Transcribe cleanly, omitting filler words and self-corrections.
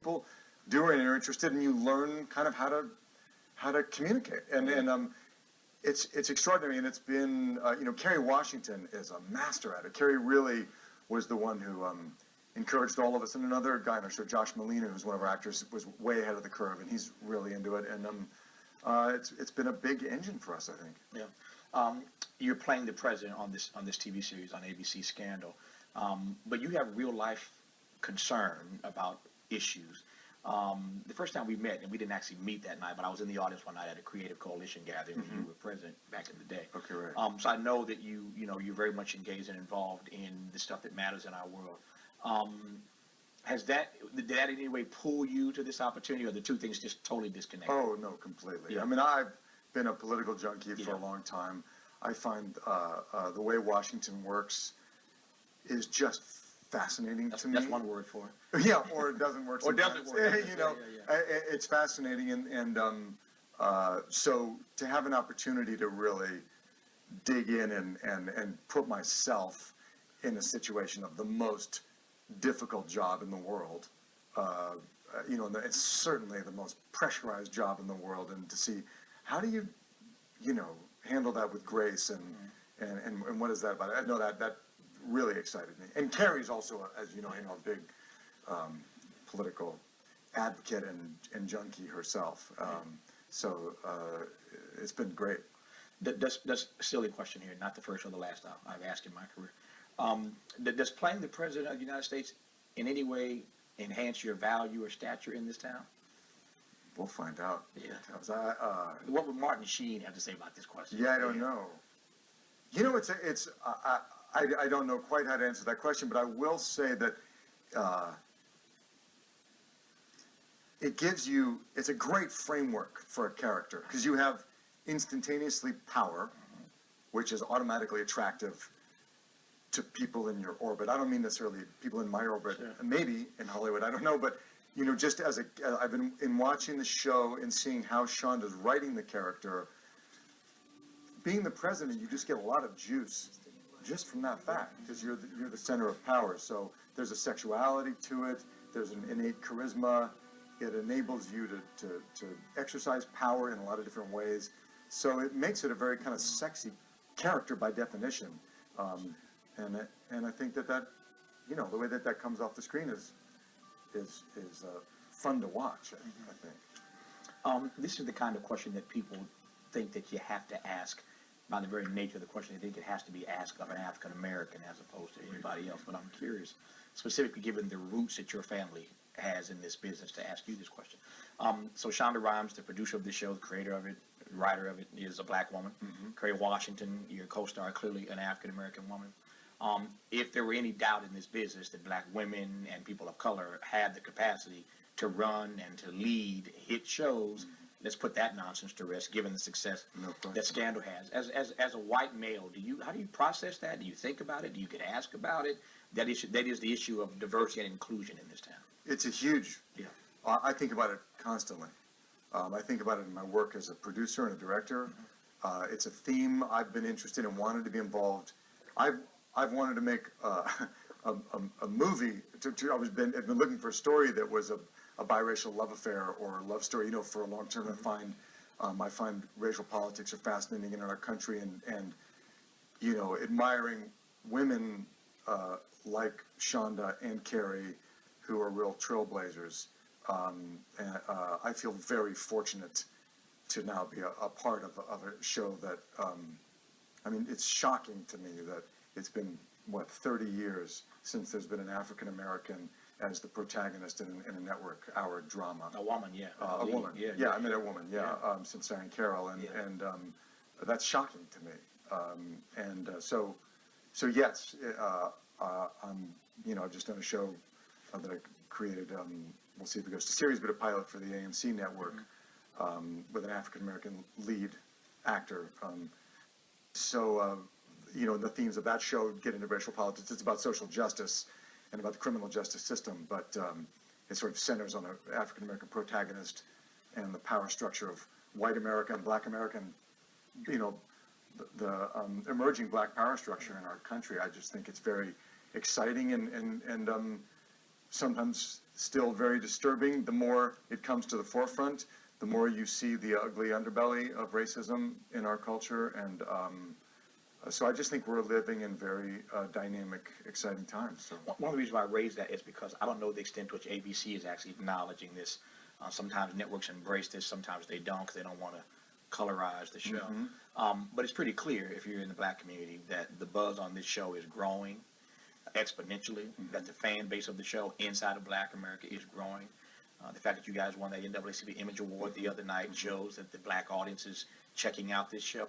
people do and are interested, and you learn kind of how to communicate. And it's extraordinary, and it's been Kerry Washington is a master at it. Kerry really was the one who encouraged all of us, and another guy on our show, Josh Molina, who's one of our actors, was way ahead of the curve, and he's really into it. And it's been a big engine for us, I think. Yeah. You're playing the president on this TV series on ABC Scandal, but you have real life concern about issues. The first time we met, and we didn't actually meet that night, but I was in the audience one night at a Creative Coalition gathering when you were president back in the day. Okay, right. So I know that you're very much engaged and involved in the stuff that matters in our world. Did that in any way pull you to this opportunity, or the two things just totally disconnected? Oh, no, completely. Yeah. I mean, I've been a political junkie for a long time. I find the way Washington works is just fascinating to me. That's one word for it. Yeah, or it doesn't work. Or doesn't work. It's fascinating, and so to have an opportunity to really dig in and put myself in a situation of the most difficult job in the world, it's certainly the most pressurized job in the world, and to see how do you, handle that with grace, and what is that about? I know that really excited me. And Carrie's also, as you know, a big political advocate and junkie herself. So it's been great. That's a silly question here, not the first or the last I've asked in my career. Does playing the president of the United States in any way enhance your value or stature in this town? We'll find out. Yeah. What would Martin Sheen have to say about this question? Yeah, I don't know. I don't know quite how to answer that question, but I will say that it's a great framework for a character, because you have instantaneously power, which is automatically attractive to people in your orbit. I don't mean necessarily people in my orbit, sure. Maybe in Hollywood, I don't know, but just I've been in watching the show and seeing how Shonda's writing the character. Being the president, you just get a lot of juice just from that fact, because you're the center of power. So there's a sexuality to it. There's an innate charisma. It enables you to exercise power in a lot of different ways. So it makes it a very kind of sexy character by definition. And I think that the way that comes off the screen is fun to watch. I think. This is the kind of question that people think that you have to ask. By the very nature of the question, they think it has to be asked of an African American as opposed to anybody else. But I'm curious, specifically given the roots that your family has in this business, to ask you this question. So Shonda Rhimes, the producer of the show, the creator of it, the writer of it, is a black woman. Kerry Washington, your co-star, clearly an African American woman. If there were any doubt in this business that black women and people of color had the capacity to run and to lead hit shows, let's put that nonsense to rest, given the success that Scandal has. As a white male, how do you process that? Do you think about it? Do you get asked about it? That is the issue of diversity and inclusion in this town. It's a huge. Yeah. I think about it constantly. I think about it in my work as a producer and a director. It's a theme I've been interested in, wanted to be involved. I've wanted to make a movie. I've been looking for a story that was a biracial love affair or a love story. For a long term, I find racial politics are fascinating in our country, and admiring women like Shonda and Kerry, who are real trailblazers. I feel very fortunate to now be a part of a show that. It's shocking to me that it's been 30 years since there's been an African American as the protagonist in a network hour drama. A woman, yeah. A woman, yeah. I mean, a woman, yeah. Since Diane Carroll, and that's shocking to me. So yes, I've just done a show that I created. We'll see if it goes to series, but a pilot for the AMC network with an African American lead actor. The themes of that show get into racial politics. It's about social justice and about the criminal justice system, but it sort of centers on an African American protagonist and the power structure of white America and black America, and the emerging black power structure in our country. I just think it's very exciting and sometimes still very disturbing. The more it comes to the forefront, the more you see the ugly underbelly of racism in our culture. And so I just think we're living in very dynamic, exciting times. So. One of the reasons why I raise that is because I don't know the extent to which ABC is actually acknowledging this. Sometimes networks embrace this, sometimes they don't because they don't want to colorize the show. But it's pretty clear if you're in the black community that the buzz on this show is growing exponentially, that the fan base of the show inside of Black America is growing. The fact that you guys won that NAACP Image Award the other night shows that the black audience is checking out this show.